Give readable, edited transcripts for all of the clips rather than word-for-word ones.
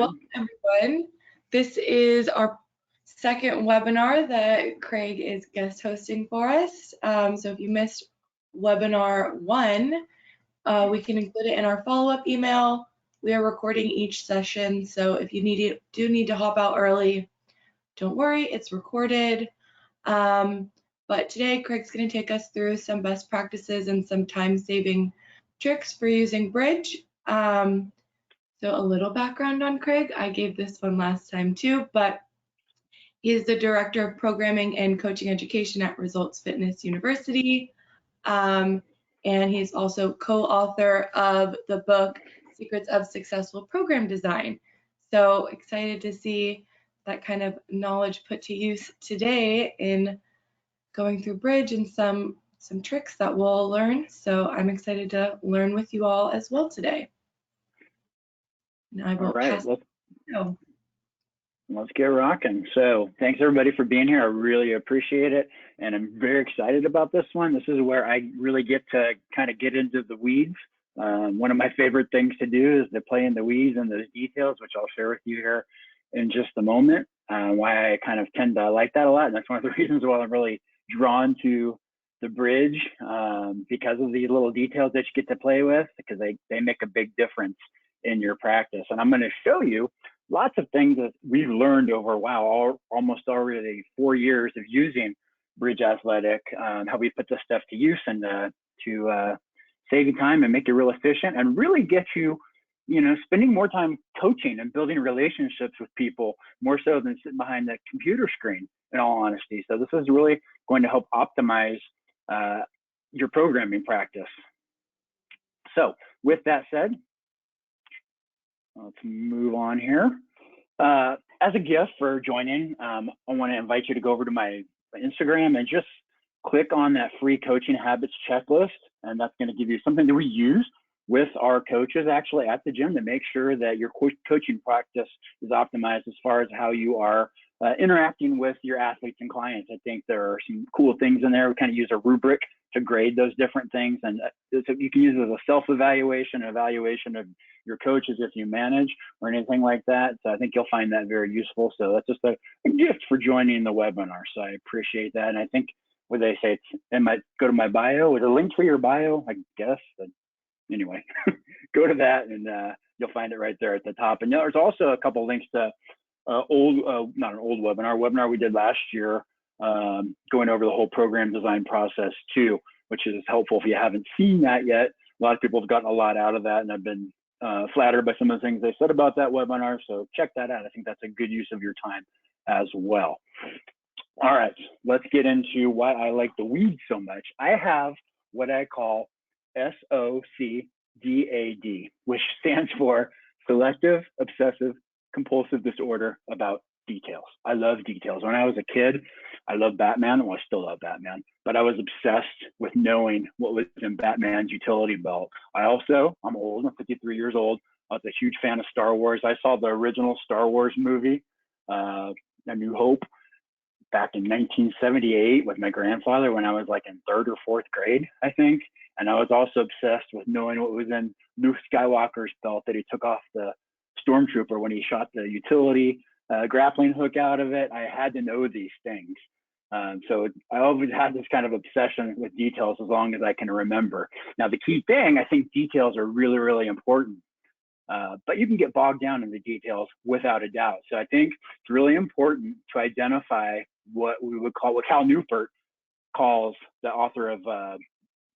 Welcome, everyone. This is our second webinar that Craig is guest hosting for us. So if you missed webinar 1, we can include it in our follow-up email. We are recording each session, so if you do need to hop out early, don't worry, it's recorded. But today, Craig's going to take us through some best practices and some time-saving tricks for using Bridge. So a little background on Craig. I gave this one last time too, but he is the Director of Programming and Coaching Education at Results Fitness University. And he's also co-author of the book, Secrets of Successful Program Design. So excited to see that kind of knowledge put to use today in going through Bridge and some tricks that we'll learn. So I'm excited to learn with you all as well today. All right, let's get rocking. So thanks everybody for being here. I really appreciate it. And I'm very excited about this one. This is where I really get to kind of get into the weeds. One of my favorite things to do is to play in the weeds and those details, which I'll share with you here in just a moment. Why I kind of tend to like that a lot. And that's one of the reasons why I'm really drawn to the Bridge, because of the little details that you get to play with, because they make a big difference in your practice. And I'm going to show you lots of things that we've learned over, almost already 4 years of using BridgeAthletic, how we put this stuff to use and to save you time and make it real efficient and really get you, spending more time coaching and building relationships with people more so than sitting behind the computer screen, in all honesty. So this is really going to help optimize your programming practice. So with that said, let's move on here. As a gift for joining, I want to invite you to go over to my Instagram and just click on that free coaching habits checklist. And that's going to give you something that we use with our coaches actually at the gym to make sure that your coaching practice is optimized as far as how you are interacting with your athletes and clients. I think there are some cool things in there. We kind of use a rubric to grade those different things. And so you can use it as a self-evaluation, evaluation of your coaches if you manage or anything like that. So I think you'll find that very useful. So that's just a gift for joining the webinar. So I appreciate that. And I think what they say, go to my bio, with a link for your bio, I guess. But anyway, go to that and you'll find it right there at the top. And there's also a couple links to not an old webinar we did last year, going over the whole program design process too, which is helpful if you haven't seen that yet. A lot of people have gotten a lot out of that, and I've been flattered by some of the things they said about that webinar. So check that out. I think that's a good use of your time as well. All right, let's get into why I like the weeds so much. I have what I call SOCDAD, which stands for Selective Obsessive Compulsive Disorder about details. I love details. When I was a kid, I loved Batman. Well, I still love Batman, but I was obsessed with knowing what was in Batman's utility belt. I'm old, I'm 53 years old. I was a huge fan of Star Wars. I saw the original Star Wars movie, A New Hope, back in 1978 with my grandfather when I was like in 3rd or 4th grade, I think. And I was also obsessed with knowing what was in Luke Skywalker's belt that he took off the Stormtrooper when he shot the utility grappling hook out of it. I had to know these things. So I always had this kind of obsession with details as long as I can remember. Now, the key thing, I think details are really, really important, but you can get bogged down in the details without a doubt. So I think it's really important to identify what Cal Newport calls, the author of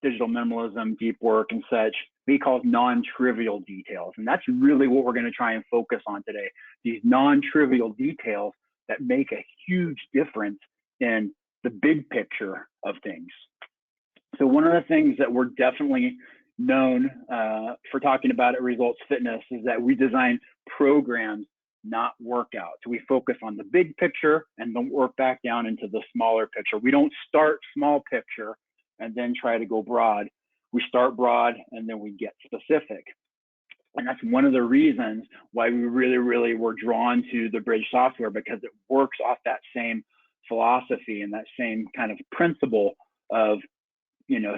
Digital Minimalism, Deep Work, and such, he calls non-trivial details. And that's really what we're going to try and focus on today. These non-trivial details that make a huge difference in the big picture of things. So one of the things that we're definitely known for talking about at Results Fitness is that we design programs, not workouts. So we focus on the big picture and then work back down into the smaller picture. We don't start small picture and then try to go broad. We start broad and then we get specific. And that's one of the reasons why we really, really were drawn to the Bridge software, because it works off that same philosophy and that same kind of principle of,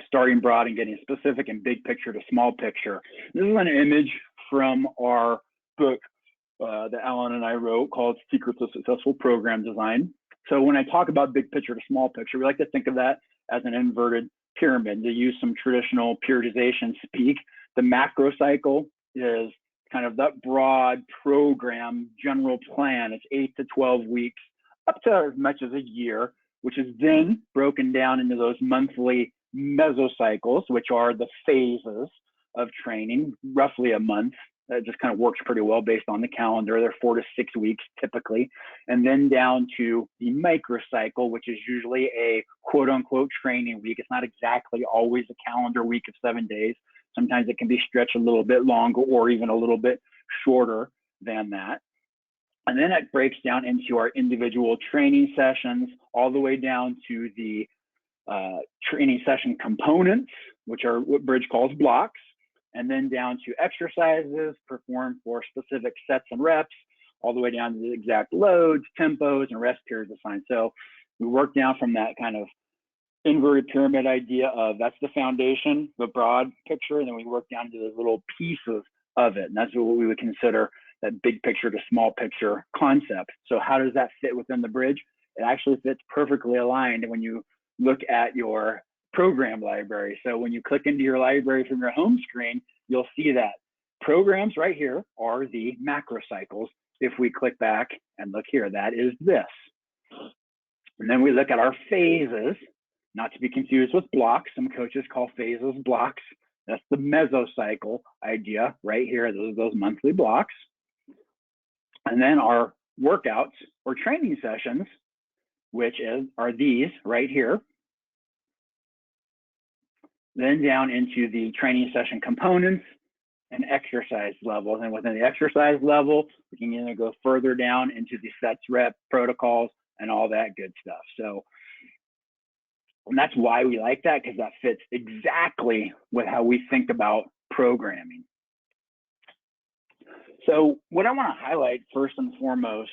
starting broad and getting specific and big picture to small picture. This is an image from our book, that Alan and I wrote called Secrets of Successful Program Design. So when I talk about big picture to small picture, we like to think of that as an inverted pyramid. To use some traditional periodization speak, the macro cycle is kind of that broad program general plan. It's 8 to 12 weeks, up to as much as a year, which is then broken down into those monthly mesocycles, which are the phases of training, roughly a month. That just kind of works pretty well based on the calendar. They're 4 to 6 weeks typically. And then down to the microcycle, which is usually a quote unquote training week. It's not exactly always a calendar week of 7 days. Sometimes it can be stretched a little bit longer or even a little bit shorter than that. And then it breaks down into our individual training sessions, all the way down to the training session components, which are what Bridge calls blocks, and then down to exercises performed for specific sets and reps, all the way down to the exact loads, tempos, and rest periods assigned. So we work down from that kind of inverted pyramid idea of that's the foundation, the broad picture, and then we work down to the little pieces of it. And that's what we would consider that big picture to small picture concept. So how does that fit within the Bridge? It actually fits perfectly aligned when you look at your program library. So when you click into your library from your home screen, you'll see that programs right here are the macro cycles. If we click back and look here, that is this. And then we look at our phases, not to be confused with blocks. Some coaches call phases blocks. That's the mesocycle idea right here. Those are those monthly blocks. And then our workouts or training sessions, which are these right here. Then down into the training session components and exercise levels. And within the exercise level, we can either go further down into the sets, rep, protocols, and all that good stuff. So, and that's why we like that, because that fits exactly with how we think about programming. So what I want to highlight first and foremost,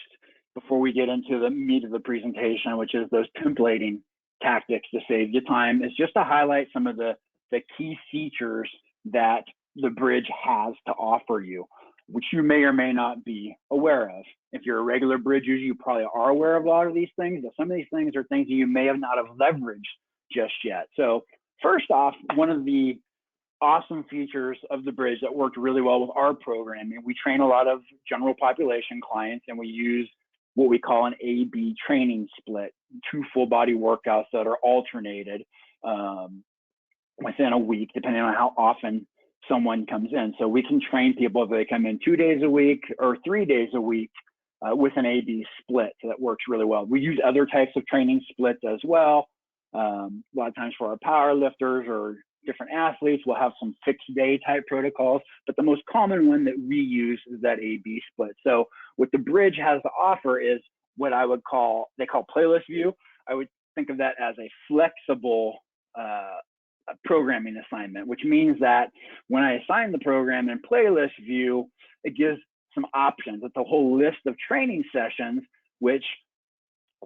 before we get into the meat of the presentation, which is those templating tactics to save you time, is just to highlight some of the key features that the Bridge has to offer you, which you may or may not be aware of. If you're a regular Bridge user, you probably are aware of a lot of these things, but some of these things are things that you may have not have leveraged just yet. So first off, one of the awesome features of the Bridge that worked really well with our programming, we train a lot of general population clients, and we use what we call an A-B training split, 2 full body workouts that are alternated within a week, depending on how often someone comes in. So we can train people if they come in 2 days a week or 3 days a week with an A-B split. So that works really well. We use other types of training splits as well. A lot of times for our power lifters or different athletes, we'll have some fixed day type protocols, but the most common one that we use is that A-B split. So what the Bridge has to offer is what I would call, they call playlist view. I would think of that as a flexible programming assignment, which means that when I assign the program in playlist view, it gives some options. It's a whole list of training sessions, which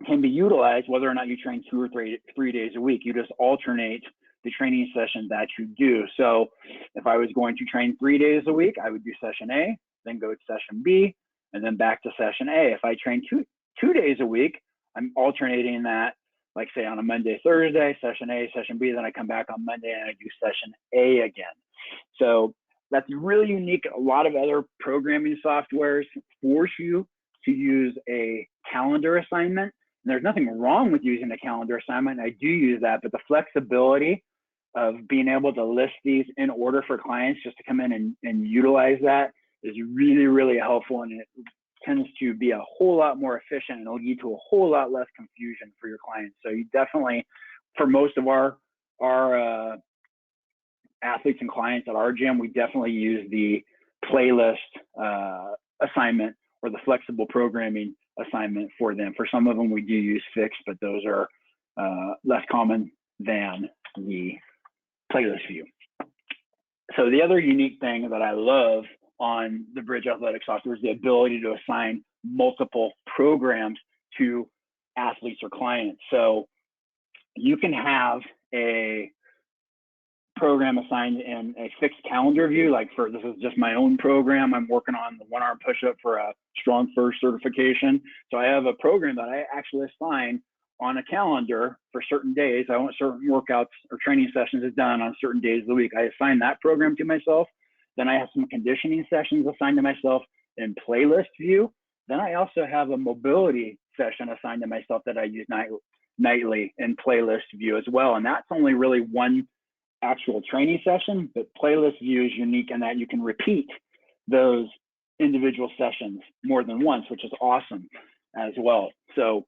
can be utilized whether or not you train 2 or 3 days a week. You just alternate the training session that you do. So if I was going to train 3 days a week, I would do session A, then go to session B, and then back to session A. If I train two days a week, I'm alternating that, like say on a Monday, Thursday, session A, session B, then I come back on Monday and I do session A again. So that's really unique. A lot of other programming softwares force you to use a calendar assignment. And there's nothing wrong with using a calendar assignment. I do use that, but the flexibility of being able to list these in order for clients just to come in and utilize that is really, really helpful. And it tends to be a whole lot more efficient and it'll lead to a whole lot less confusion for your clients. So you definitely, for most of our athletes and clients at our gym, we definitely use the playlist assignment or the flexible programming assignment for them. For some of them, we do use fixed, but those are less common than the playlist view. So the other unique thing that I love on the BridgeAthletic software is the ability to assign multiple programs to athletes or clients. So you can have a program assigned in a fixed calendar view. Like this is just my own program. I'm working on the 1-arm push-up for a strong first certification. So I have a program that I actually assign on a calendar for certain days. I want certain workouts or training sessions is done on certain days of the week. I assign that program to myself. Then I have some conditioning sessions assigned to myself in playlist view. Then I also have a mobility session assigned to myself that I use nightly in playlist view as well. And that's only really one actual training session, but playlist view is unique in that you can repeat those individual sessions more than once, which is awesome as well. So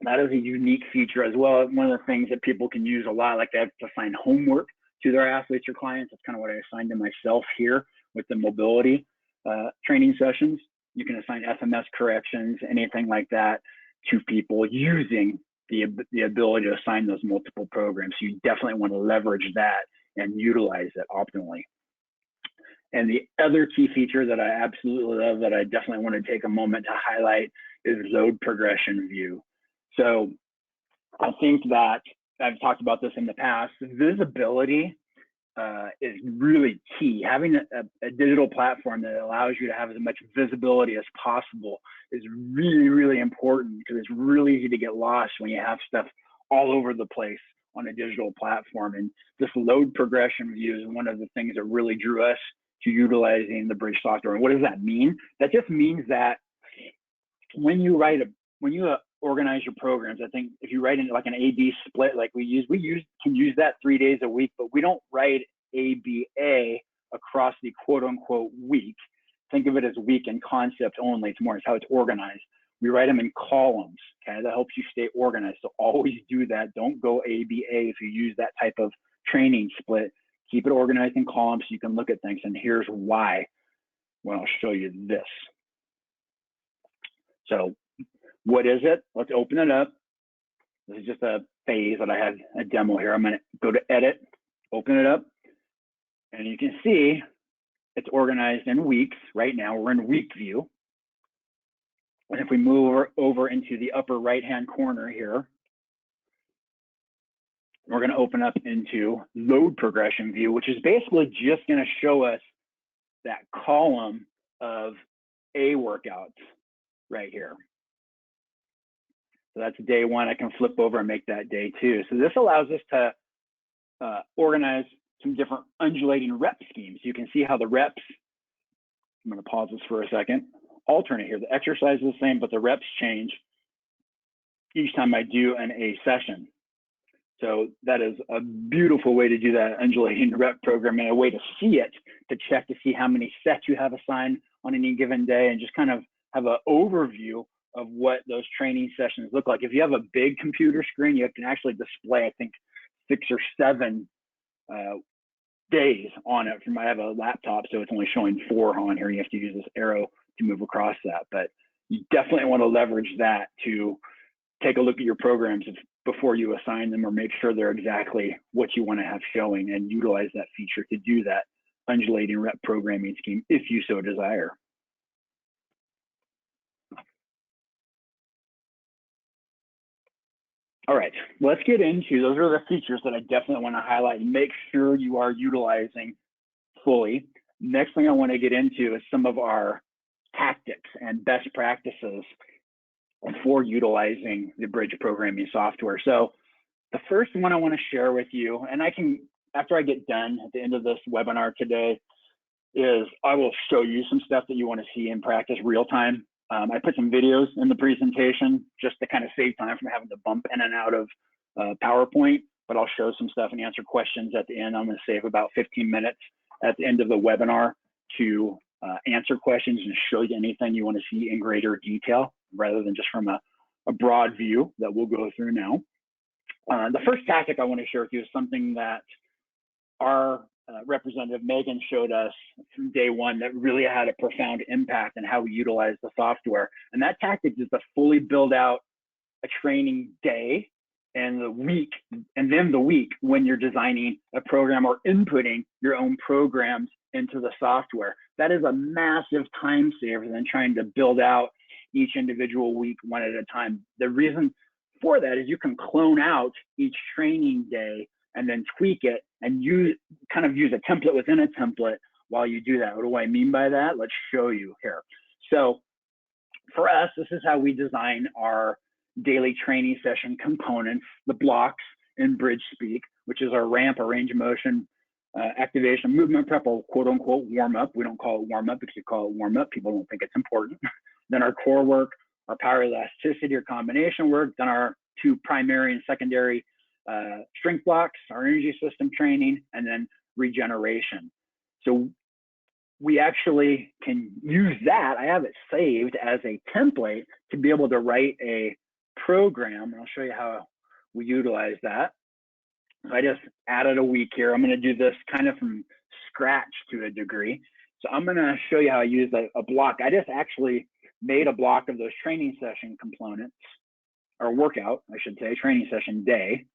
that is a unique feature as well. One of the things that people can use a lot, like they have to assign homework to their athletes or clients. That's kind of what I assigned to myself here with the mobility training sessions. You can assign FMS corrections, anything like that to people using the ability to assign those multiple programs. So you definitely want to leverage that and utilize it optimally. And the other key feature that I absolutely love that I definitely want to take a moment to highlight is load progression view. So I think that I've talked about this in the past. Visibility is really key. Having a digital platform that allows you to have as much visibility as possible is really, really important, because it's really easy to get lost when you have stuff all over the place on a digital platform. And this load progression view is one of the things that really drew us to utilizing the Bridge software. And what does that mean? That just means that when you organize your programs, I think if you write in like an A-B split like we can use that 3 days a week, but we don't write ABA across the quote unquote week. Think of it as week in concept only. It's more as how it's organized. We write them in columns, okay? That helps you stay organized. So always do that. Don't go ABA if you use that type of training split. Keep it organized in columns so you can look at things. And here's why when I'll show you this. So what is it? Let's open it up. This is just a phase that I had a demo here. I'm going to go to edit, open it up, and you can see it's organized in weeks. Right now we're in week view. And if we move over into the upper right-hand corner here, we're going to open up into load progression view, which is basically just going to show us that column of A workouts right here. So that's day one. I can flip over and make that day two. So this allows us to organize some different undulating rep schemes. You can see how the reps, I'm going to pause this for a second, alternate here. The exercise is the same, but the reps change each time I do an A session. So that is a beautiful way to do that undulating rep program, and a way to see it, to check to see how many sets you have assigned on any given day, and just kind of have an overview of what those training sessions look like. If you have a big computer screen, you can actually display, I think, 6 or 7 days on it. I have a laptop, so it's only showing 4 on here. You have to use this arrow to move across that. But you definitely want to leverage that to take a look at your programs before you assign them, or make sure they're exactly what you want to have showing, and utilize that feature to do that undulating rep programming scheme if you so desire. All right, let's get into, those are the features that I definitely want to highlight and make sure you are utilizing fully. Next thing I want to get into is some of our tactics and best practices for utilizing the Bridge programming software. So the first one I want to share with you, and I can, after I get done at the end of this webinar today, is I will show you some stuff that you want to see in practice real time. I put some videos in the presentation just to kind of save time from having to bump in and out of PowerPoint, but I'll show some stuff and answer questions at the end. I'm going to save about 15 minutes at the end of the webinar to answer questions and show you anything you want to see in greater detail, rather than just from a broad view that we'll go through now. The first tactic I want to share with you is something that our Representative Megan showed us from day one that really had a profound impact on how we utilize the software. And that tactic is to fully build out a training day and the week, and then the week when you're designing a program or inputting your own programs into the software. That is a massive time saver than trying to build out each individual week one at a time. The reason for that is you can clone out each training day and then tweak it and use a template within a template while you do that. What do I mean by that? Let's show you here. So for us, this is how we design our daily training session components, the blocks in Bridge speak, which is our ramp, our range of motion, activation, movement prep, or quote unquote warm up. We don't call it warm up because you call it warm up, people don't think it's important. Then our core work, our power elasticity or combination work, then our two primary and secondary strength blocks, our energy system training, and then regeneration. So we actually can use that. I have it saved as a template to be able to write a program. I'll show you how we utilize that. So I just added a week here. I'm going to do this kind of from scratch to a degree. So I'm going to show you how I use a block. I just actually made a block of those training session components, or workout, I should say, training session day.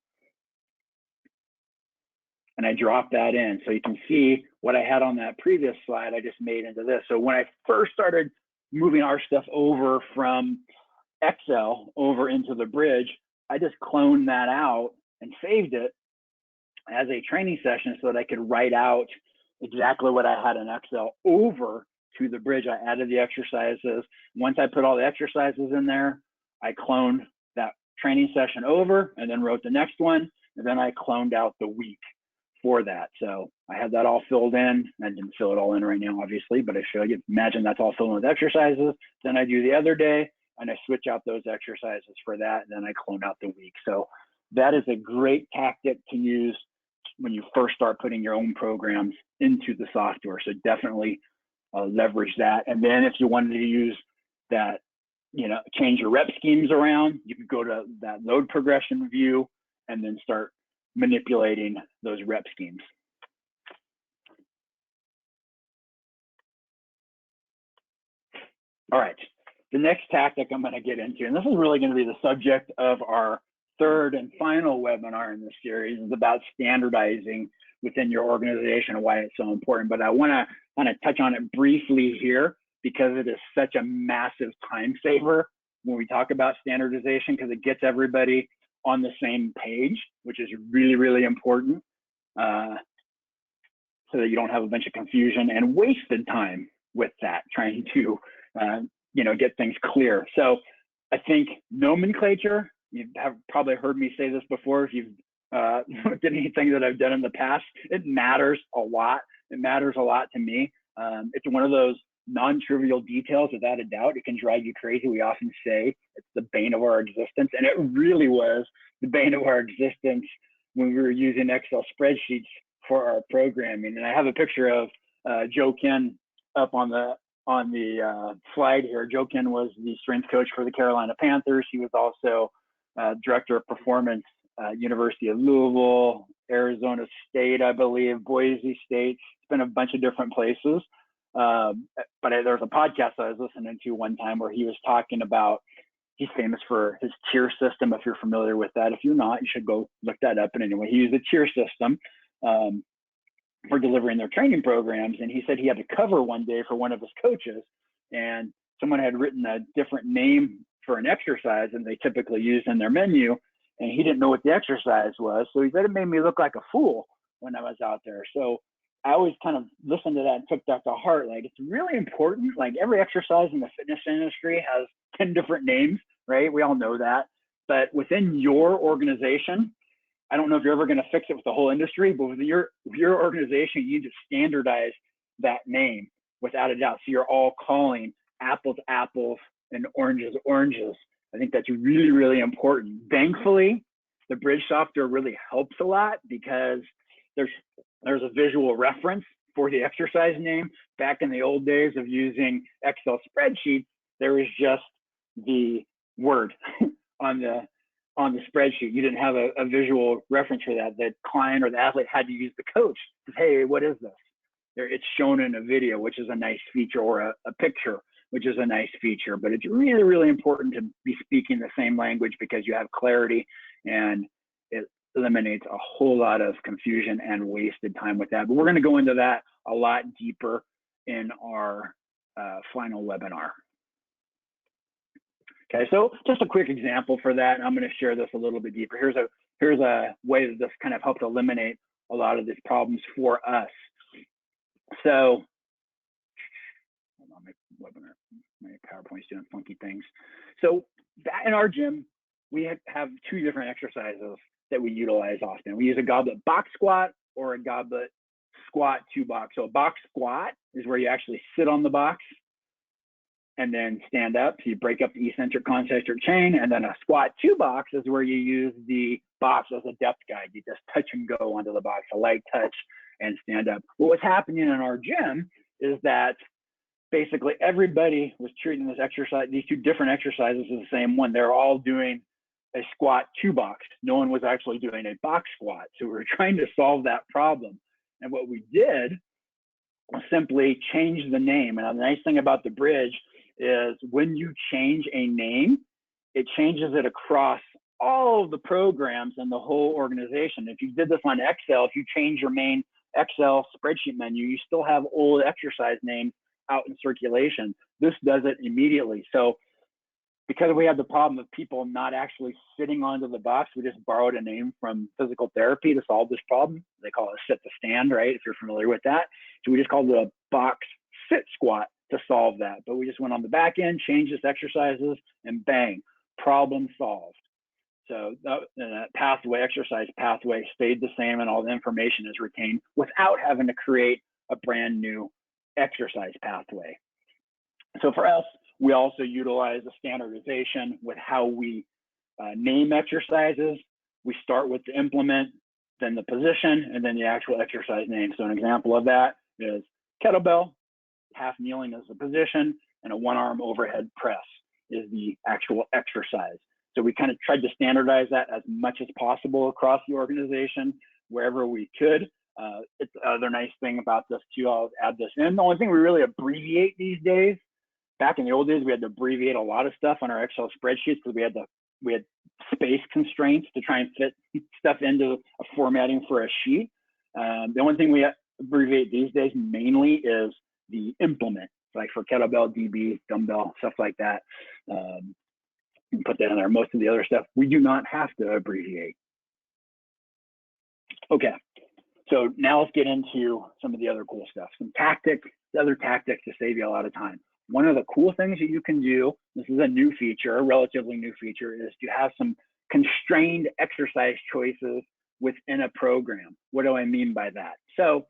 And I dropped that in. So you can see what I had on that previous slide, I just made into this. So when I first started moving our stuff over from Excel over into the Bridge, I just cloned that out and saved it as a training session so that I could write out exactly what I had in Excel over to the Bridge. I added the exercises. Once I put all the exercises in there, I cloned that training session over and then wrote the next one. And then I cloned out the week for that. So I had that all filled in. I didn't fill it all in right now, obviously, but I showed you. Imagine that's all filled in with exercises. Then I do the other day and I switch out those exercises for that. And then I clone out the week. So that is a great tactic to use when you first start putting your own programs into the software. So definitely leverage that. And then if you wanted to use that, change your rep schemes around, you could go to that load progression view and then start manipulating those rep schemes. All right, the next tactic I'm going to get into, and this is really going to be the subject of our third and final webinar in this series, is about standardizing within your organization and why it's so important. But I want to kind of touch on it briefly here because it is such a massive time saver when we talk about standardization, because it gets everybody on the same page, which is really, really important, so that you don't have a bunch of confusion and wasted time with that, trying to get things clear. So I think nomenclature, you have probably heard me say this before if you've looked at anything that I've done in the past, it matters a lot. It matters a lot to me. It's one of those non-trivial details, without a doubt. It can drive you crazy. We often say it's the bane of our existence, and it really was the bane of our existence when we were using Excel spreadsheets for our programming. And I have a picture of Joe Ken up on the slide here. Joe Ken was the strength coach for the Carolina Panthers. He was also director of performance, University of Louisville, Arizona State, I believe, Boise State. It's been a bunch of different places. But there was a podcast I was listening to one time where he was talking about, he's famous for his tier system. If you're familiar with that, if you're not, you should go look that up. And anyway, he used a tier system for delivering their training programs. And he said he had to cover one day for one of his coaches, and someone had written a different name for an exercise than they typically use in their menu. And he didn't know what the exercise was. So he said it made me look like a fool when I was out there. So I always kind of listened to that and took that to heart. Like, it's really important. Like, every exercise in the fitness industry has 10 different names, right? We all know that. But within your organization, I don't know if you're ever going to fix it with the whole industry, but with your organization, you need to standardize that name without a doubt. So you're all calling apples apples and oranges oranges. I think that's really, really important. Thankfully, the Bridge software really helps a lot because there's a visual reference for the exercise name. Back in the old days of using Excel spreadsheets, there was just the word on the spreadsheet. You didn't have a visual reference for that. The client or the athlete had to use the coach. Hey, what is this? It's shown in a video, which is a nice feature, or a picture, which is a nice feature. But it's really, really important to be speaking the same language because you have clarity, and it eliminates a whole lot of confusion and wasted time with that. But we're going to go into that a lot deeper in our final webinar. Okay, so just a quick example for that. I'm going to share this a little bit deeper. Here's a way that this kind of helped eliminate a lot of these problems for us. So, hold on, my PowerPoint's doing funky things. So in our gym, we have two different exercises that we utilize often. We use a goblet box squat or a goblet squat 2-box. So a box squat is where you actually sit on the box and then stand up. So you break up the eccentric concentric chain, and then a squat 2-box is where you use the box as a depth guide. You just touch and go onto the box, a light touch and stand up. What was happening in our gym is that basically everybody was treating this exercise, these two different exercises as the same one. They're all doing a squat 2-box. No one was actually doing a box squat. So we were trying to solve that problem. And what we did was simply change the name. And the nice thing about the bridge is when you change a name, it changes it across all of the programs and the whole organization. If you did this on Excel, if you change your main Excel spreadsheet menu, you still have old exercise names out in circulation. This does it immediately. So because we have the problem of people not actually sitting onto the box, we just borrowed a name from physical therapy to solve this problem. They call it sit to stand, right? If you're familiar with that. So we just called it a box sit squat to solve that. But we just went on the back end, changed this exercises, and bang, problem solved. So that pathway, exercise pathway stayed the same, and all the information is retained without having to create a brand new exercise pathway. So for us, we also utilize a standardization with how we name exercises. We start with the implement, then the position, and then the actual exercise name. So an example of that is kettlebell, half kneeling is the position, and a 1-arm overhead press is the actual exercise. So we kind of tried to standardize that as much as possible across the organization, wherever we could. It's the other nice thing about this too, I'll add this in. The only thing we really abbreviate these days, back in the old days, we had to abbreviate a lot of stuff on our Excel spreadsheets because we had space constraints to try and fit stuff into a formatting for a sheet. The only thing we abbreviate these days mainly is the implement, like for kettlebell, DB, dumbbell, stuff like that. Put that in there. Most of the other stuff we do not have to abbreviate. Okay, so now let's get into some of the other cool stuff, some other tactics to save you a lot of time. One of the cool things that you can do, this is a new feature, a relatively new feature, is to have some constrained exercise choices within a program. What do I mean by that? So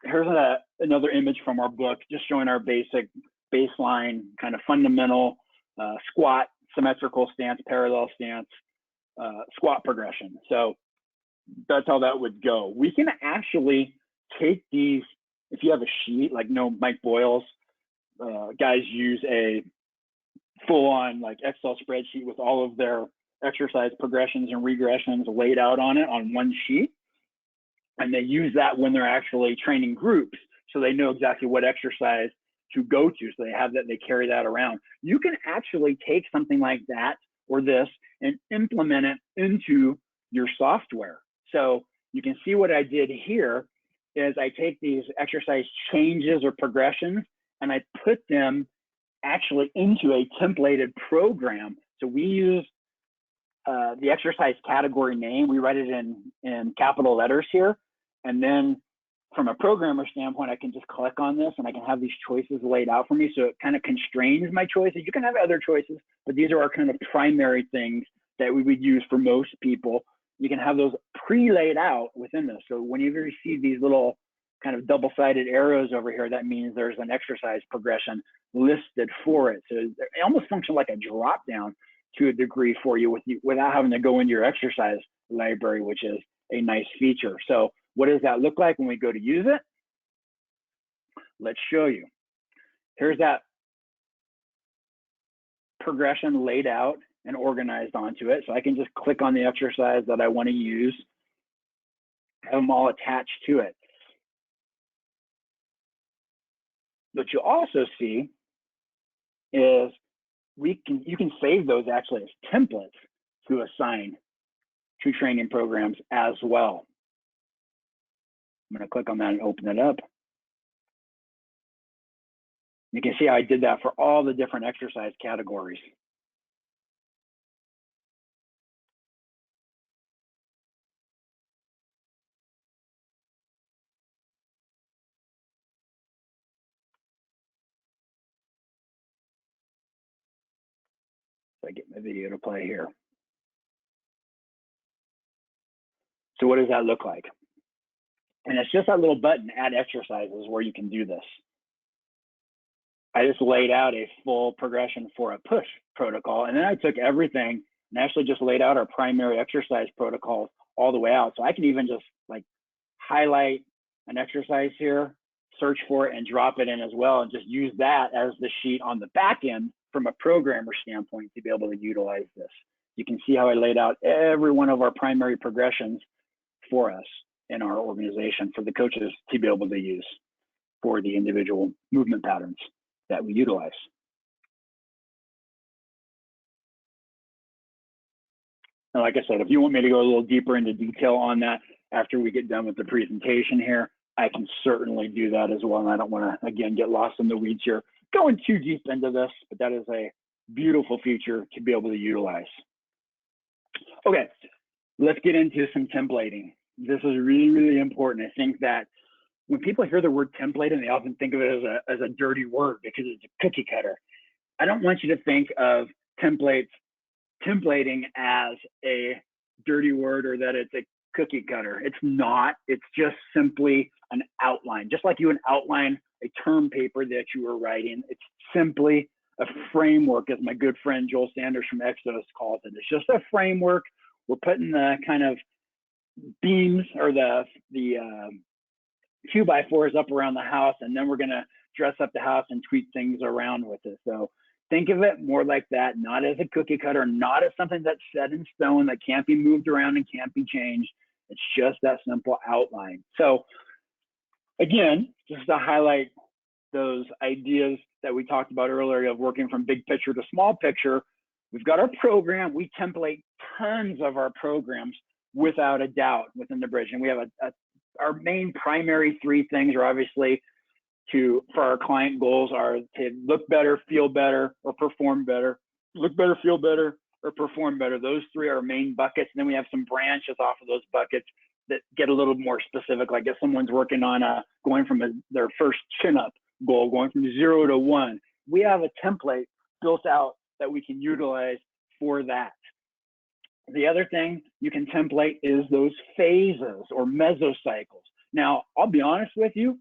here's another image from our book, just showing our basic baseline kind of fundamental squat, symmetrical stance, parallel stance, squat progression. So that's how that would go. We can actually take these, if you have a sheet, like Mike Boyle's guys use a full-on like Excel spreadsheet with all of their exercise progressions and regressions laid out on it on one sheet. And they use that when they're actually training groups. So they know exactly what exercise to go to. So they have that, they carry that around. You can actually take something like that or this and implement it into your software. So you can see what I did here is I take these exercise changes or progressions and I put them actually into a templated program. So we use the exercise category name. We write it in capital letters here. And then from a programmer standpoint, I can just click on this and I can have these choices laid out for me. So it kind of constrains my choices. You can have other choices, but these are our kind of primary things that we would use for most people. You can have those pre-laid out within this. So whenever you see these little kind of double-sided arrows over here, that means there's an exercise progression listed for it. So it almost functions like a drop-down to a degree for you, without having to go into your exercise library, which is a nice feature. So what does that look like when we go to use it? Let's show you. Here's that progression laid out and organized onto it. So I can just click on the exercise that I want to use, have them all attached to it. What you also see is you can save those actually as templates to assign to training programs as well. I'm going to click on that and open it up. You can see how I did that for all the different exercise categories. So I get my video to play here. So what does that look like? And it's just that little button, add exercises, where you can do this. I just laid out a full progression for a push protocol. And then I took everything and actually just laid out our primary exercise protocols all the way out. So I can even just like highlight an exercise here, search for it, and drop it in as well, and just use that as the sheet on the back end from a programmer standpoint to be able to utilize this. You can see how I laid out every one of our primary progressions for us in our organization for the coaches to be able to use for the individual movement patterns that we utilize. And like I said, if you want me to go a little deeper into detail on that after we get done with the presentation here, I can certainly do that as well. And I don't want to, again, get lost in the weeds here, going too deep into this, but that is a beautiful feature to be able to utilize. Okay, let's get into some templating. This is really, really important. I think that when people hear the word templating, they often think of it as a dirty word because it's a cookie cutter. I don't want you to think of templating as a dirty word or that it's a cookie cutter. It's not. It's just simply an outline. Just like you would outline a term paper that you were writing, it's simply a framework, as my good friend Joel Sanders from Exos calls it. It's just a framework. We're putting the kind of beams or the 2x4s up around the house, and then we're going to dress up the house and tweak things around with it. So think of it more like that, not as a cookie cutter, not as something that's set in stone that can't be moved around and can't be changed. It's just that simple outline. So again, just to highlight those ideas that we talked about earlier of working from big picture to small picture, we've got our program. We template tons of our programs without a doubt within the Bridge. And we have our main primary three things are obviously for our client goals are to look better, feel better, or perform better. Look better, feel better, or perform better. Those three are our main buckets. And then we have some branches off of those buckets that get a little more specific. Like if someone's working on going from their first chin-up goal, going from 0 to 1, we have a template built out that we can utilize for that. The other thing you can template is those phases or mesocycles. Now, I'll be honest with you,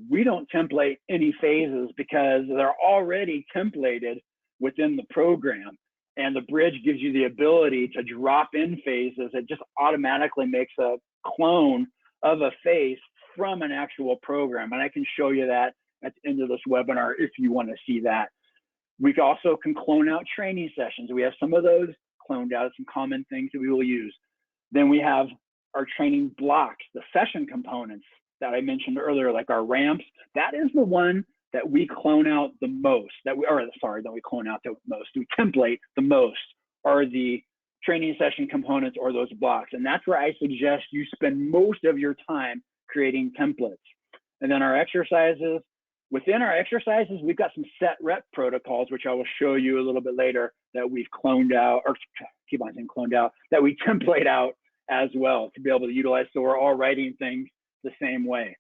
we don't template any phases because they're already templated within the program. And the Bridge gives you the ability to drop in phases. It just automatically makes a clone of a phase from an actual program. And I can show you that at the end of this webinar if you want to see that. We also can clone out training sessions. We have some of those cloned out, some common things that we will use. Then we have our training blocks, the session components that I mentioned earlier, like our ramps. That is the one that we clone out the most, we template the most, are the training session components or those blocks. And that's where I suggest you spend most of your time creating templates. And then our exercises, within our exercises, we've got some set rep protocols, which I will show you a little bit later, that we've cloned out, or keep on saying cloned out, that we template out as well to be able to utilize. So we're all writing things the same way.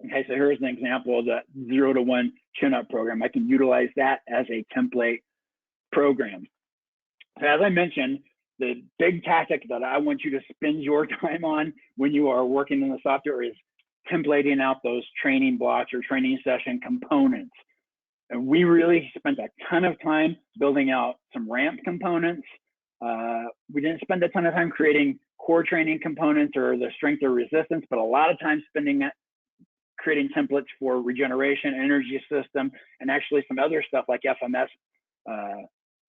Okay, so here's an example of the 0 to 1 chin-up program. I can utilize that as a template program. So as I mentioned, the big tactic that I want you to spend your time on when you are working in the software is templating out those training blocks or training session components. And we really spent a ton of time building out some ramp components. We didn't spend a ton of time creating core training components or the strength or resistance, but a lot of time creating templates for regeneration, energy system, and actually some other stuff like FMS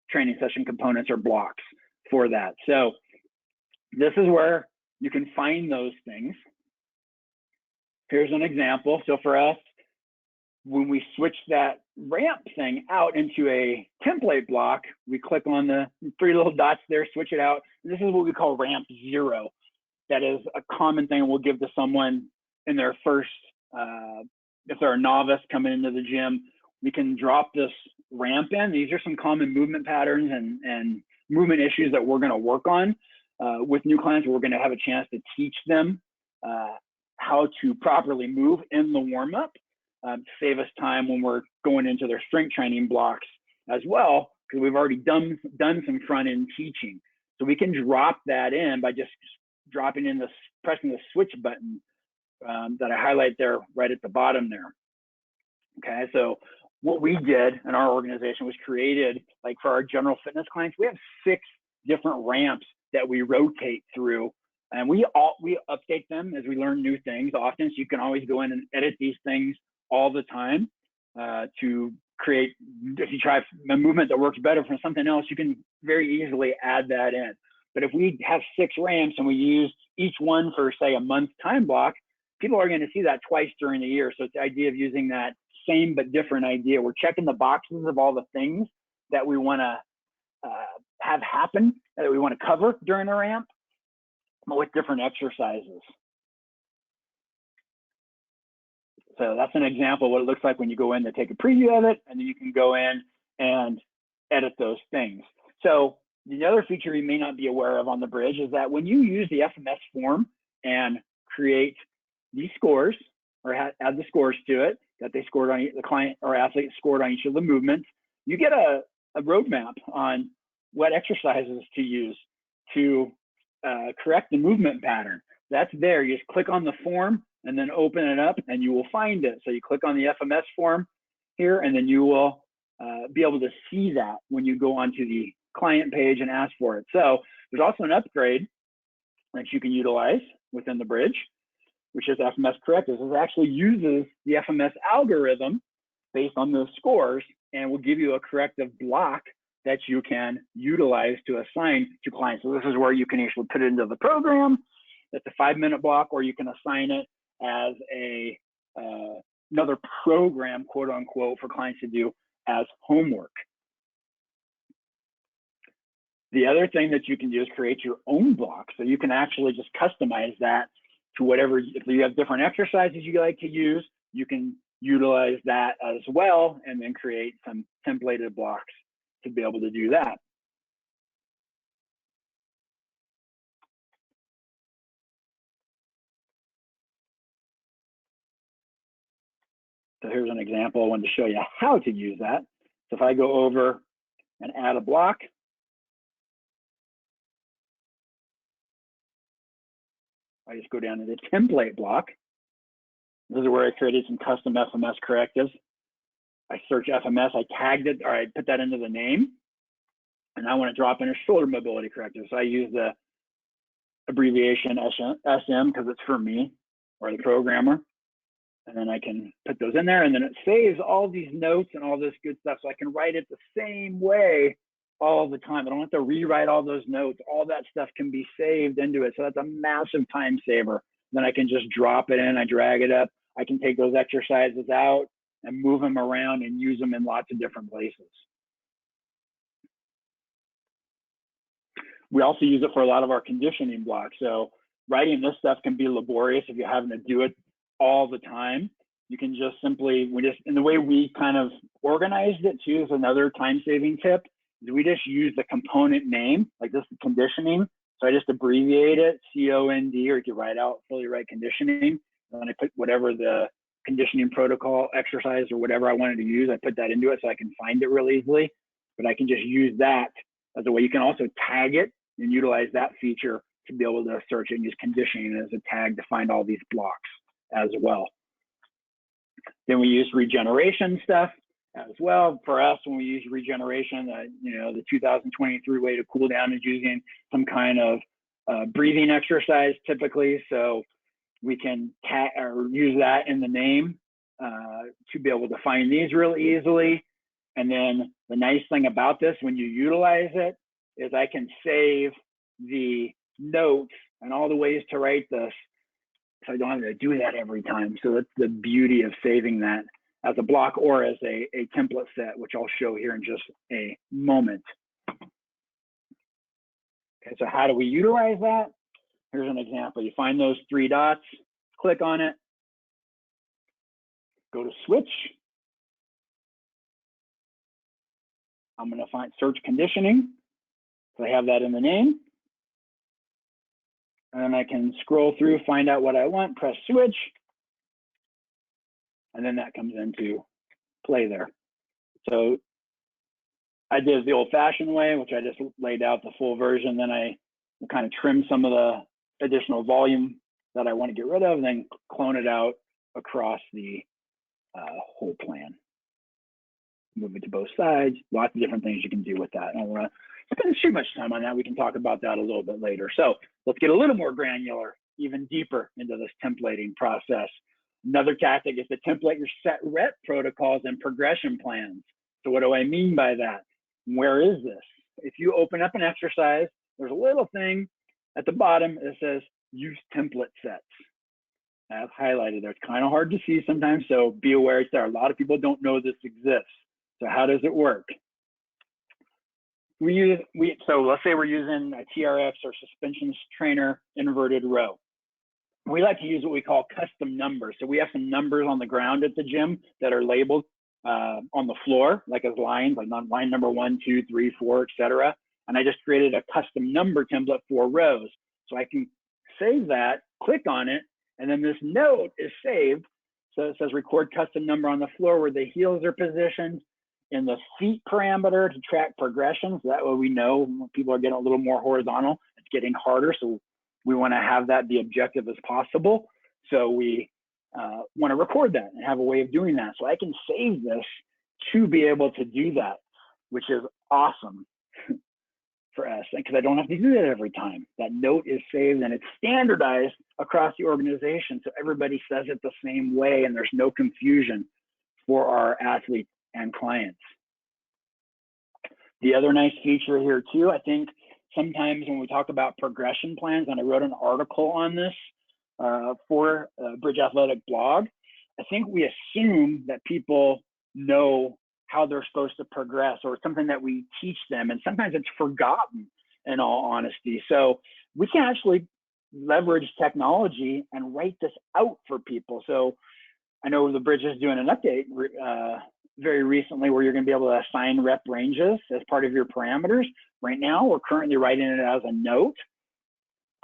training session components or blocks for that. So this is where you can find those things. Here's an example. So for us, when we switch that ramp thing out into a template block, we click on the 3 little dots there, switch it out. And this is what we call ramp 0. That is a common thing we'll give to someone in their first, if they're a novice coming into the gym. We can drop this ramp in. These are some common movement patterns and movement issues that we're going to work on with new clients. We're going to have a chance to teach them how to properly move in the warm-up, save us time when we're going into their strength training blocks as well. because we've already done some front end teaching. So we can drop that in by just dropping in this, pressing the switch button that I highlight there right at the bottom there. Okay, so what we did in our organization was created, like for our general fitness clients, we have 6 different ramps that we rotate through, and we update them as we learn new things often. So you can always go in and edit these things all the time to create, if you try a movement that works better for something else, you can very easily add that in. But if we have 6 ramps and we use each one for, say, a month time block, people are going to see that twice during the year. So it's the idea of using that same but different idea. We're checking the boxes of all the things that we want to have happen, that we want to cover during a ramp, but with different exercises. So that's an example of what it looks like when you go in to take a preview of it, and then you can go in and edit those things. So the other feature you may not be aware of on the Bridge is that when you use the FMS form and create these scores, or add the scores to it, that they scored on, the client or athlete scored on each of the movements, you get a roadmap on what exercises to use to correct the movement pattern. That's there. You just click on the form and then open it up and you will find it. So you click on the FMS form here, and then you will be able to see that when you go onto the client page and ask for it. So there's also an upgrade that you can utilize within the Bridge, which is FMS Correctors. It actually uses the FMS algorithm based on those scores and will give you a corrective block that you can utilize to assign to clients. So this is where you can actually put it into the program. It's a 5-minute block, or you can assign it as a another program, quote unquote, for clients to do as homework. The other thing that you can do is create your own block. So you can actually just customize that to whatever, if you have different exercises you like to use, you can utilize that as well, and then create some templated blocks to be able to do that. So here's an example. I wanted to show you how to use that. So if I go over and add a block, I just go down to the template block. This is where I created some custom FMS correctives. I search FMS, I tagged it, or I put that into the name, and I want to drop in a shoulder mobility corrective. So I use the abbreviation SM because it's for me, or the programmer. And then I can put those in there, and then it saves all these notes and all this good stuff. So I can write it the same way all the time. I don't have to rewrite all those notes. All that stuff can be saved into it. So that's a massive time saver. Then I can just drop it in, I drag it up. I can take those exercises out and move them around and use them in lots of different places. We also use it for a lot of our conditioning blocks. So writing this stuff can be laborious if you're having to do it all the time. You can just simply, and the way we kind of organized it too is another time-saving tip, is we just use the component name, like this is conditioning. So I just abbreviate it, COND, or you can write out, fully write conditioning. And then I put whatever the conditioning protocol, exercise, or whatever I wanted to use, I put that into it so I can find it real easily. But I can just use that as a way. You can also tag it and utilize that feature to be able to search it and use conditioning as a tag to find all these blocks as well. Then we use regeneration stuff as well. For us, when we use regeneration, the 2023 way to cool down is using some kind of breathing exercise typically. So we can use that in the name to be able to find these real easily. And then the nice thing about this, when you utilize it, is I can save the notes and all the ways to write this, so I don't have to do that every time. So that's the beauty of saving that as a block or as a template set, which I'll show here in just a moment. Okay, so how do we utilize that? Here's an example. You find those 3 dots, click on it, go to switch. I'm going to find search conditioning. So I have that in the name. And then I can scroll through, find out what I want, press switch. And then that comes into play there. So I did it the old-fashioned way, which I just laid out the full version. Then I kind of trim some of the additional volume that I want to get rid of, and then clone it out across the whole plan. Move it to both sides. Lots of different things you can do with that. I don't want to spend too much time on that. We can talk about that a little bit later. So let's get a little more granular, even deeper into this templating process. Another tactic is to template your set rep protocols and progression plans. So what do I mean by that? Where is this? If you open up an exercise, there's a little thing at the bottom that says use template sets. That's highlighted there. It's kind of hard to see sometimes, so be aware it's there. A lot of people don't know this exists. So how does it work? So let's say we're using a TRX or suspensions trainer inverted row. We like to use what we call custom numbers. So we have some numbers on the ground at the gym that are labeled on the floor, like as lines, like line number 1, 2, 3, 4, etc. And I just created a custom number template for rows. So I can save that, click on it, and then this note is saved. So it says record custom number on the floor where the heels are positioned, in the feet parameter to track progressions. That way we know when people are getting a little more horizontal, it's getting harder. So we want to have that be objective as possible. So we want to record that and have a way of doing that. So I can save this to be able to do that, which is awesome for us, because I don't have to do that every time. That note is saved and it's standardized across the organization. So everybody says it the same way and there's no confusion for our athletes and clients. The other nice feature here too, I think sometimes when we talk about progression plans, and I wrote an article on this for BridgeAthletic blog, I think we assume that people know how they're supposed to progress, or something that we teach them, and sometimes it's forgotten, in all honesty. So we can actually leverage technology and write this out for people. So I know the Bridge is doing an update very recently where you're going to be able to assign rep ranges as part of your parameters. Right now, we're currently writing it as a note.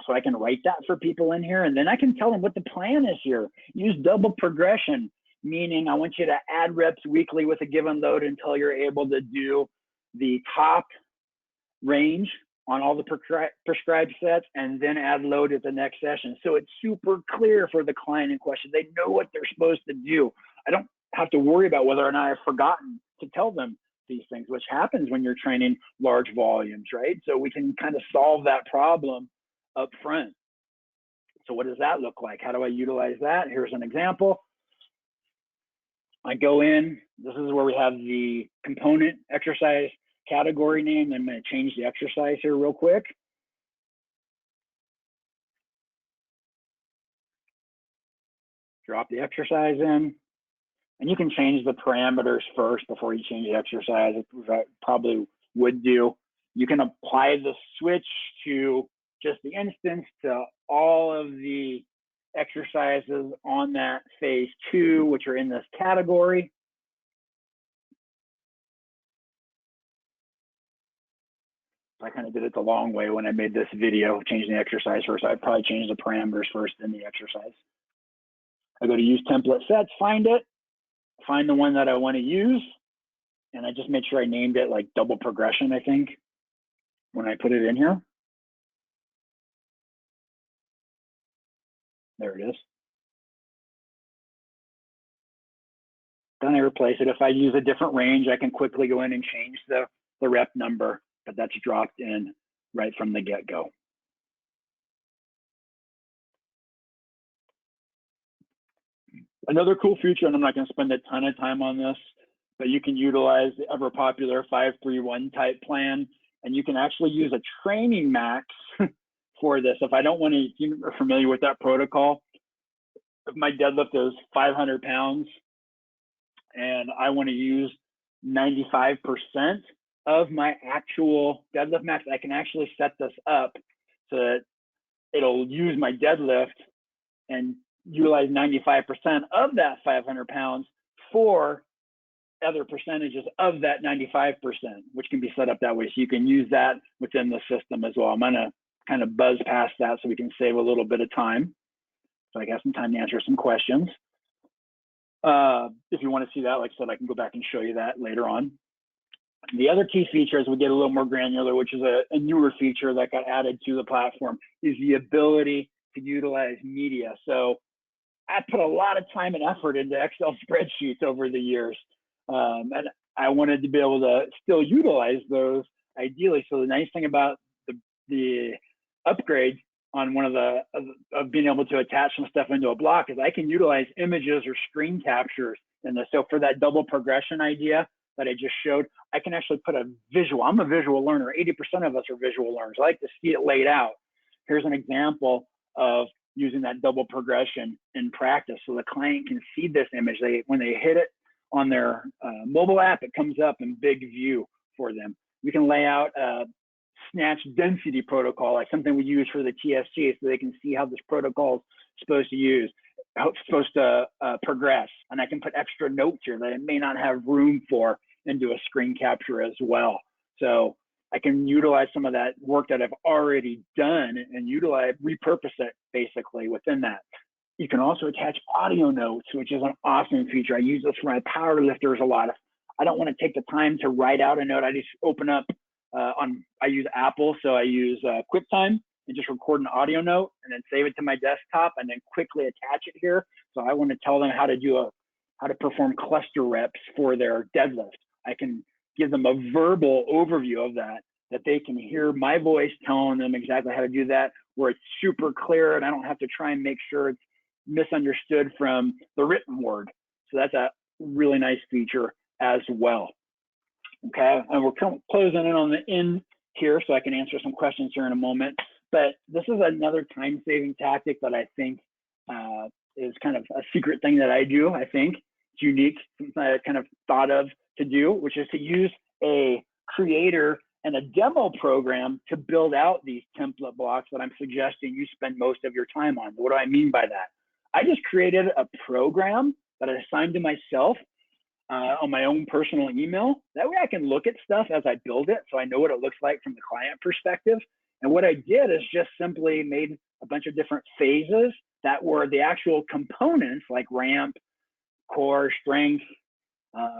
So I can write that for people in here, and then I can tell them what the plan is here. Use double progression, meaning I want you to add reps weekly with a given load until you're able to do the top range on all the prescribed sets, and then add load at the next session. So it's super clear for the client in question. They know what they're supposed to do. I don't have to worry about whether or not I've forgotten to tell them these things, which happens when you're training large volumes, right? So we can kind of solve that problem up front. So what does that look like? How do I utilize that? Here's an example. I go in, this is where we have the component exercise category name. I'm going to change the exercise here real quick. Drop the exercise in, and you can change the parameters first before you change the exercise, which I probably would do. You can apply the switch to just the instance to all of the exercises on that phase 2, which are in this category. I kind of did it the long way when I made this video, changing the exercise first. I'd probably change the parameters first, then the exercise. I go to use template sets, find it, find the one that I want to use, and I just made sure I named it like double progression, I think, when I put it in here. There it is. Then I replace it. If I use a different range, I can quickly go in and change the rep number, but that's dropped in right from the get-go. Another cool feature, and I'm not going to spend a ton of time on this, but you can utilize the ever popular 5-3-1 type plan, and you can actually use a training max for this. If I don't want to, you're familiar with that protocol. If my deadlift is 500 pounds and I want to use 95% of my actual deadlift max, I can actually set this up so that it'll use my deadlift and utilize 95% of that 500 pounds for other percentages of that 95%, which can be set up that way. So you can use that within the system as well. I'm going to kind of buzz past that so we can save a little bit of time. So I got some time to answer some questions. If you want to see that, like I said, I can go back and show you that later on. The other key feature, as we get a little more granular, which is a newer feature that got added to the platform, is the ability to utilize media. So I put a lot of time and effort into Excel spreadsheets over the years. And I wanted to be able to still utilize those ideally. So the nice thing about the upgrade on one of the, of being able to attach some stuff into a block is I can utilize images or screen captures in this. So for that double progression idea that I just showed, I can actually put a visual. I'm a visual learner. 80% of us are visual learners. I like to see it laid out. Here's an example of using that double progression in practice. So the client can see this image. When they hit it on their mobile app, it comes up in big view for them. We can lay out a snatch density protocol, like something we use for the TSC, so they can see how this protocol is supposed to use, how it's supposed to progress. And I can put extra notes here that I may not have room for into a screen capture as well. So I can utilize some of that work that I've already done and repurpose it basically within that. You can also attach audio notes, which is an awesome feature. I use this for my power lifters a lot. I don't want to take the time to write out a note. I just open up I use Apple, so I use QuickTime and just record an audio note and then save it to my desktop and then quickly attach it here. So I want to tell them how to perform cluster reps for their deadlift. I can give them a verbal overview of that they can hear my voice telling them exactly how to do that, where it's super clear and I don't have to try and make sure it's misunderstood from the written word. So that's a really nice feature as well. Okay, and we're closing in on the end here, so I can answer some questions here in a moment. But this is another time-saving tactic that I think is kind of a secret thing that I do. I think it's unique, something I kind of thought of to do, which is to use a creator and a demo program to build out these template blocks that I'm suggesting you spend most of your time on. What do I mean by that? I just created a program that I assigned to myself on my own personal email. That way I can look at stuff as I build it, so I know what it looks like from the client perspective. And what I did is just simply made a bunch of different phases that were the actual components, like ramp, core, strength,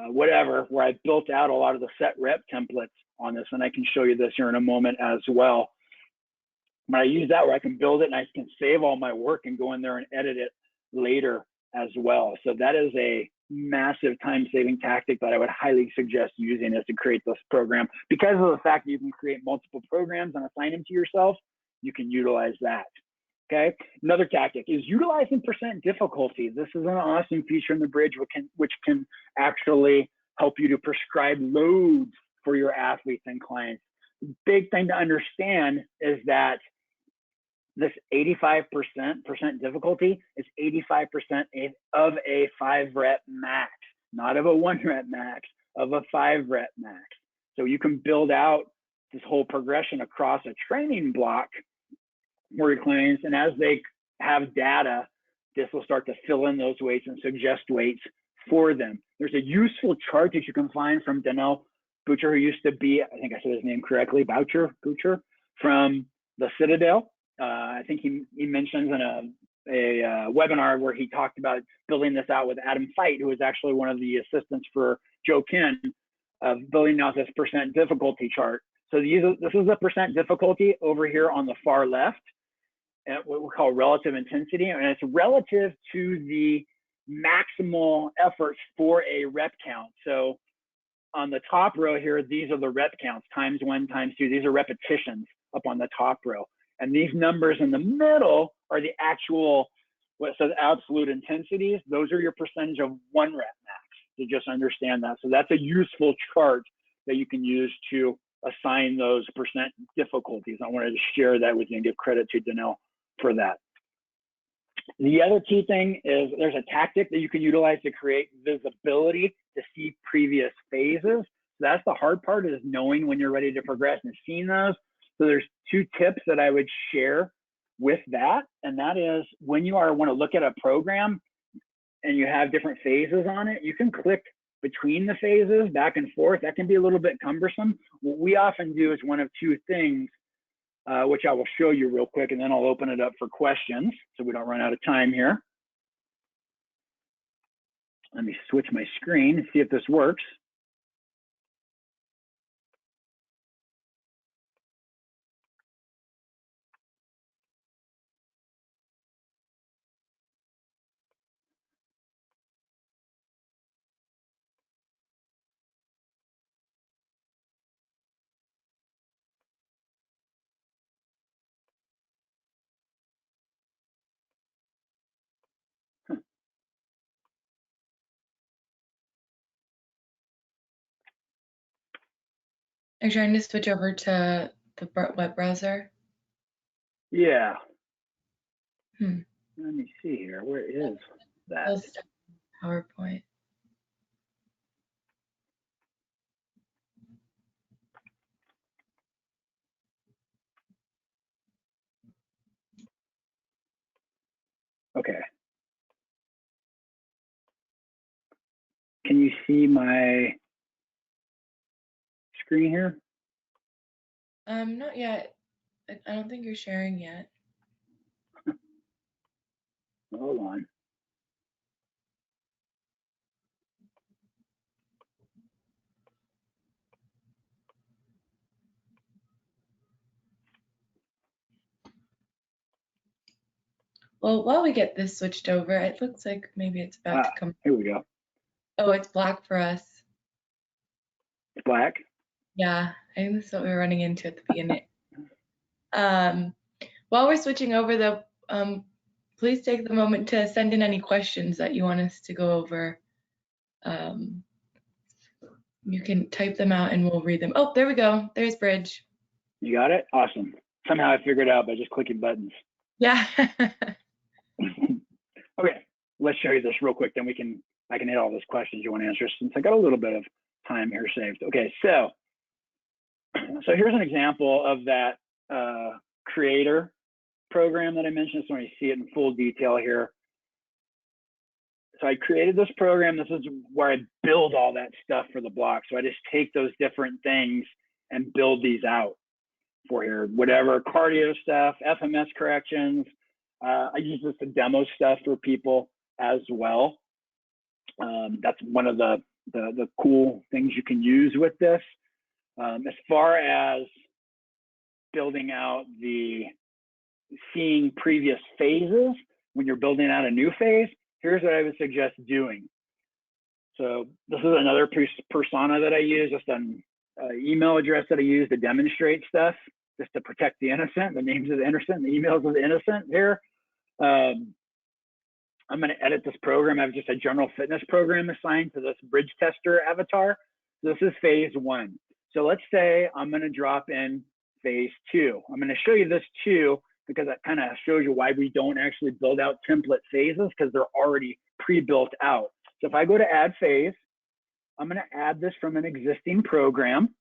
whatever, where I built out a lot of the set rep templates on this. And I can show you this here in a moment as well. But I use that where I can build it and I can save all my work and go in there and edit it later as well. So that is a massive time-saving tactic that I would highly suggest using, is to create this program. Because of the fact that you can create multiple programs and assign them to yourself, you can utilize that. Okay. Another tactic is utilizing percent difficulty. This is an awesome feature in the Bridge, which can actually help you to prescribe loads for your athletes and clients. The big thing to understand is that this 85% difficulty is 85% of a 5-rep max, not of a 1-rep max, of a 5-rep max. So you can build out this whole progression across a training block for your clients, and as they have data, this will start to fill in those weights and suggest weights for them. There's a useful chart that you can find from Daniel Butcher, who used to be, I think I said his name correctly, Butcher, from the Citadel. I think he mentions in a webinar where he talked about building this out with Adam Feit, who was actually one of the assistants for Joe Ken, of building out this percent difficulty chart. So this is the percent difficulty over here on the far left, at what we call relative intensity, and it's relative to the maximal efforts for a rep count. So on the top row here, these are the rep counts, times 1, times 2. These are repetitions up on the top row. And these numbers in the middle are the actual, what says absolute intensities. Those are your percentage of 1 rep max, to just understand that. So that's a useful chart that you can use to assign those percent difficulties. I wanted to share that with you and give credit to Daniel for that. The other key thing is there's a tactic that you can utilize to create visibility to see previous phases. So that's the hard part, is knowing when you're ready to progress and seeing those. So there's 2 tips that I would share with that. And that is, when you want to look at a program and you have different phases on it, you can click between the phases back and forth. That can be a little bit cumbersome. What we often do is one of 2 things, which I will show you real quick, and then I'll open it up for questions so we don't run out of time here. Let me switch my screen and see if this works. Are you trying to switch over to the web browser? Yeah. Hmm. Let me see here. Where is that? Still stuck in PowerPoint. Okay. Can you see my screen here? Not yet. I don't think you're sharing yet. Hold on. Well, while we get this switched over, it looks like maybe it's about to come. Here we go. Oh, it's black for us. It's black. Yeah, I think that's what we were running into at the beginning. While we're switching over though, please take the moment to send in any questions that you want us to go over. You can type them out and we'll read them. Oh, there we go. There's Bridge. You got it? Awesome. Somehow I figured it out by just clicking buttons. Yeah. Okay, let's show you this real quick, then I can hit all those questions you want to answer since I got a little bit of time here saved. Okay, so here's an example of that creator program that I mentioned. So you see it in full detail here. So I created this program. This is where I build all that stuff for the block. So I just take those different things and build these out for here, whatever cardio stuff, FMS corrections. I use this to demo stuff for people as well. That's one of the cool things you can use with this. As far as building out seeing previous phases, when you're building out a new phase, here's what I would suggest doing. So this is another persona that I use, just an email address that I use to demonstrate stuff, just to protect the innocent, the names of the innocent, the emails of the innocent here. I'm going to edit this program. I have just a general fitness program assigned to this bridge tester avatar. This is phase 1. So let's say I'm going to drop in phase 2. I'm going to show you this too, because that kind of shows you why we don't actually build out template phases, because they're already pre-built out. So if I go to add phase, I'm going to add this from an existing program.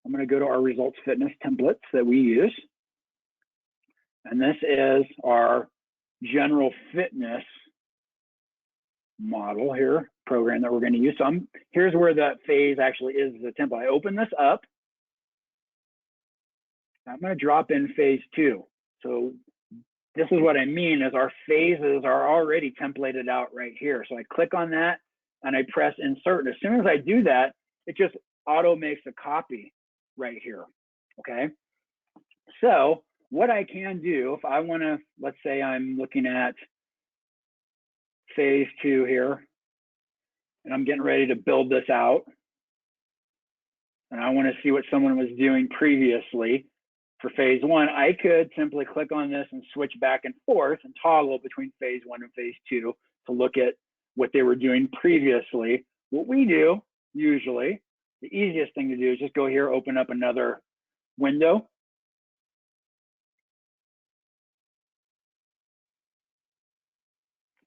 I'm going to go to our results fitness templates that we use. And this is our general fitness model here, program that we're going to use. So here's where that phase actually is the template. I open this up. I'm going to drop in phase 2. So this is what I mean is our phases are already templated out right here. So I click on that and I press insert. And as soon as I do that, it just auto makes a copy right here. Okay. So what I can do if I want to, let's say I'm looking at phase 2 here, and I'm getting ready to build this out, and I want to see what someone was doing previously for phase 1, I could simply click on this and switch back and forth and toggle between phase 1 and phase 2 to look at what they were doing previously. What we do usually, the easiest thing to do is just go here, open up another window.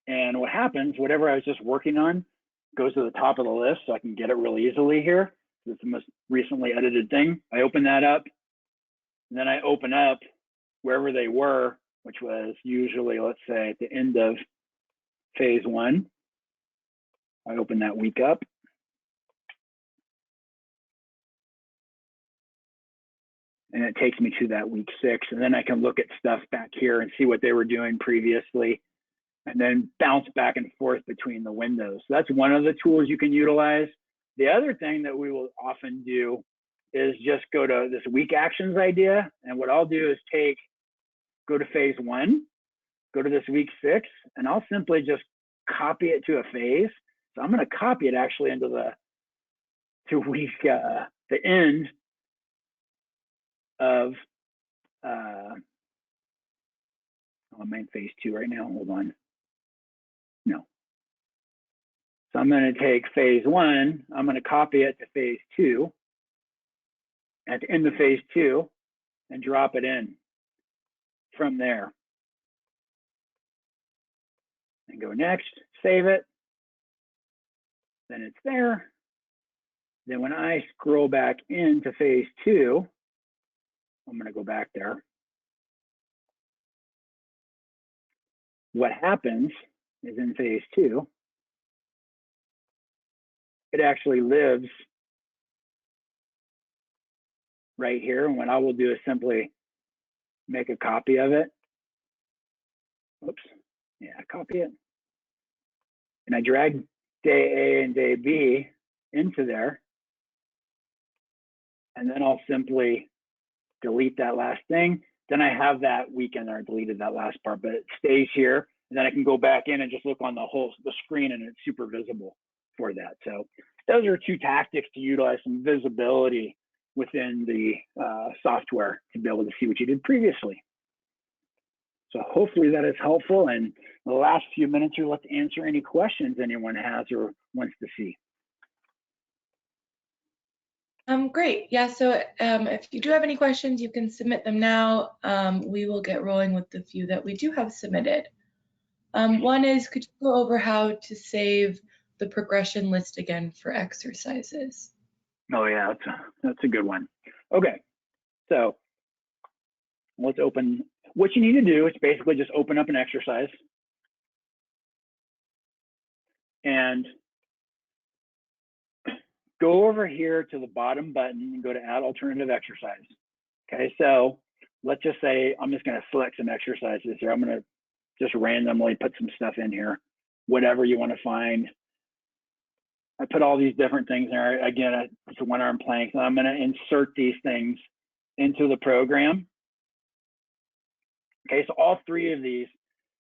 And what happens, whatever I was just working on goes to the top of the list, so I can get it real easily here. It's the most recently edited thing. I open that up, and then I open up wherever they were, which was usually, let's say, at the end of phase 1. I open that week up. And it takes me to that week 6. And then I can look at stuff back here and see what they were doing previously, and then bounce back and forth between the windows. So that's one of the tools you can utilize. The other thing that we will often do is just go to this week actions idea. And what I'll do is go to phase 1, go to this week 6, and I'll simply just copy it to a phase. So I'm going to copy it actually into the end of, I'm in phase 2 right now. Hold on. No. So I'm going to take phase 1, I'm going to copy it to phase 2, at the end of phase 2 and drop it in from there. And go next, save it. Then it's there. Then when I scroll back into phase 2, I'm going to go back there. What happens is in phase 2, it actually lives right here. And what I will do is simply make a copy of it. Oops. Yeah, copy it. And I drag day A and day B into there. And then I'll simply delete that last thing. Then I have that weekend there, I deleted that last part, but it stays here. And then I can go back in and just look on the screen, and it's super visible for that. So those are 2 tactics to utilize some visibility within the software to be able to see what you did previously. So hopefully that is helpful. And the last few minutes here, let's answer any questions anyone has or wants to see. Great. Yeah, so if you do have any questions, you can submit them now. We will get rolling with the few that we do have submitted. One is, could you go over how to save the progression list again for exercises? Oh yeah, that's a good one. Okay, so let's open. What you need to do is basically just open up an exercise and go over here to the bottom button and go to add alternative exercise. Okay, so let's just say I'm just going to select some exercises here. I'm going to just randomly put some stuff in here, whatever you want to find. I put all these different things there. Again, it's a 1-arm plank. So I'm going to insert these things into the program. Okay, so all 3 of these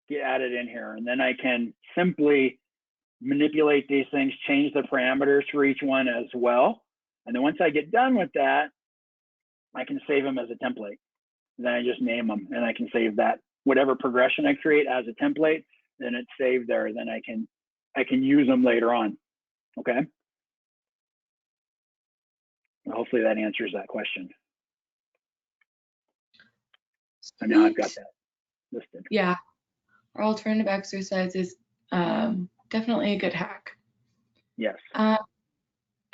get added in here, and then I can simply manipulate these things, change the parameters for each one as well. And then once I get done with that, I can save them as a template. And then I just name them, and I can save that whatever progression I create as a template. Then it's saved there. Then I can use them later on. Okay. Hopefully that answers that question. And now I've got that listed. Yeah, our alternative exercise is definitely a good hack. Yes.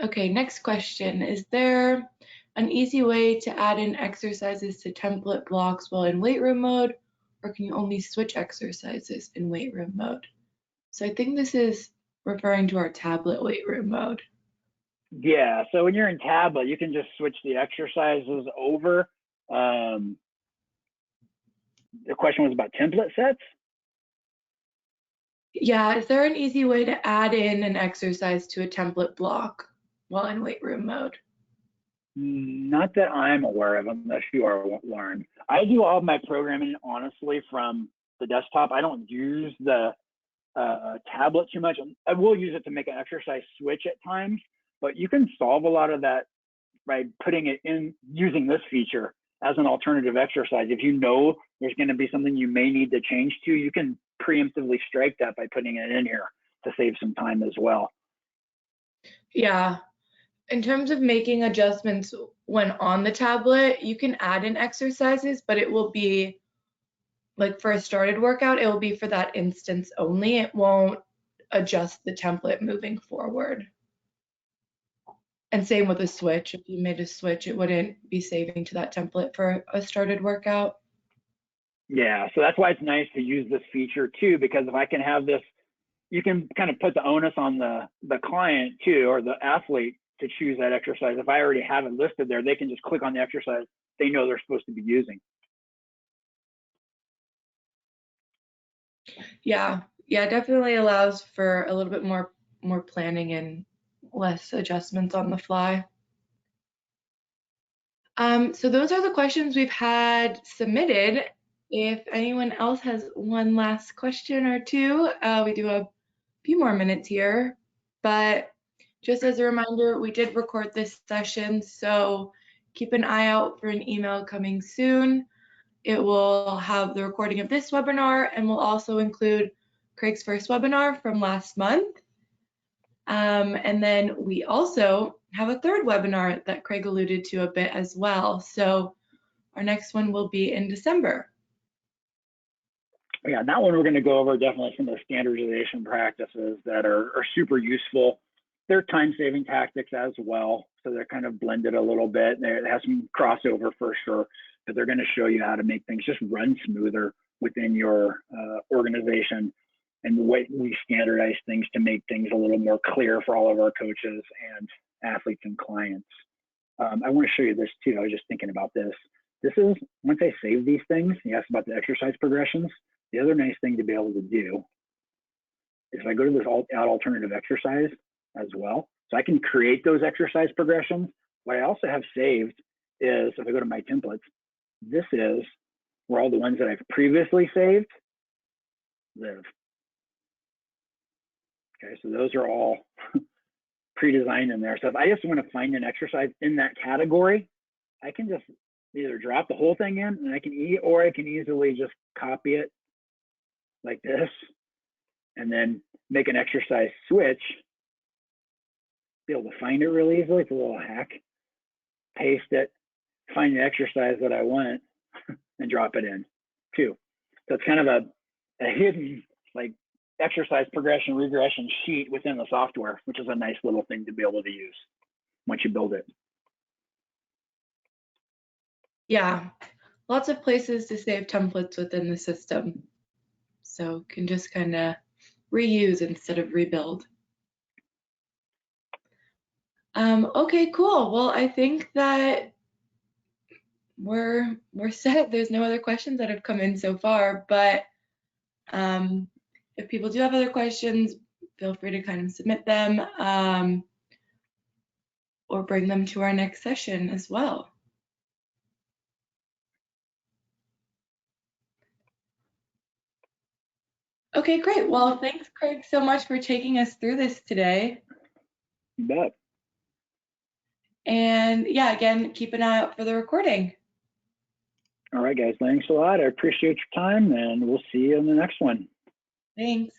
Okay, next question. Is there an easy way to add in exercises to template blocks while in weight room mode, or can you only switch exercises in weight room mode? So I think this is referring to our tablet weight room mode. Yeah, so when you're in tablet, you can just switch the exercises over. The question was about template sets? Yeah, is there an easy way to add in an exercise to a template block while in weight room mode? Not that I'm aware of, unless you are, Lauren. I do all of my programming, honestly, from the desktop. I don't use the tablet too much. I will use it to make an exercise switch at times, but you can solve a lot of that by putting it in, using this feature as an alternative exercise. If you know there's going to be something you may need to change to, you can preemptively strike that by putting it in here to save some time as well. Yeah. In terms of making adjustments when on the tablet, you can add in exercises, but it will be like for a started workout, it will be for that instance only. It won't adjust the template moving forward. And same with a switch. If you made a switch, it wouldn't be saving to that template for a started workout. Yeah, so that's why it's nice to use this feature too, because if I can have this, you can kind of put the onus on the client too, or the athlete, to choose that exercise. If I already have it listed there, they can just click on the exercise they know they're supposed to be using. Yeah, definitely allows for a little bit more planning and less adjustments on the fly. So those are the questions we've had submitted. If anyone else has one last question or two, we do have a few more minutes here, but just as a reminder, we did record this session, so keep an eye out for an email coming soon. It will have the recording of this webinar and will also include Craig's first webinar from last month. And then we also have a third webinar that Craig alluded to a bit as well. So our next one will be in December. Yeah, that one we're going to go over definitely some of the standardization practices that are super useful. They're time-saving tactics as well, so they're kind of blended a little bit. It has some crossover for sure, but they're going to show you how to make things just run smoother within your organization and the way we standardize things to make things a little more clear for all of our coaches and athletes and clients. I want to show you this too. I was just thinking about this. This is, once I save these things, you asked about the exercise progressions. The other nice thing to be able to do is if I go to this add alternative exercise as well, so I can create those exercise progressions. What I also have saved is, if I go to my templates, this is where all the ones that I've previously saved live. Okay, so those are all pre-designed in there. So if I just want to find an exercise in that category, I can just either drop the whole thing in and I can easily just copy it like this and then make an exercise switch, be able to find it really easily. It's a little hack. Paste it, find the exercise that I want and drop it in too. So it's kind of a hidden like exercise progression regression sheet within the software, which is a nice little thing to be able to use once you build it. Yeah, lots of places to save templates within the system. So can just kind of reuse instead of rebuild. Okay, cool. Well, I think that we're set. There's no other questions that have come in so far, but if people do have other questions, feel free to kind of submit them or bring them to our next session as well. Okay, great. Well, thanks, Craig, so much for taking us through this today. You bet. And yeah, again, keep an eye out for the recording. All right, guys, thanks a lot. I appreciate your time, and we'll see you in the next one. Thanks.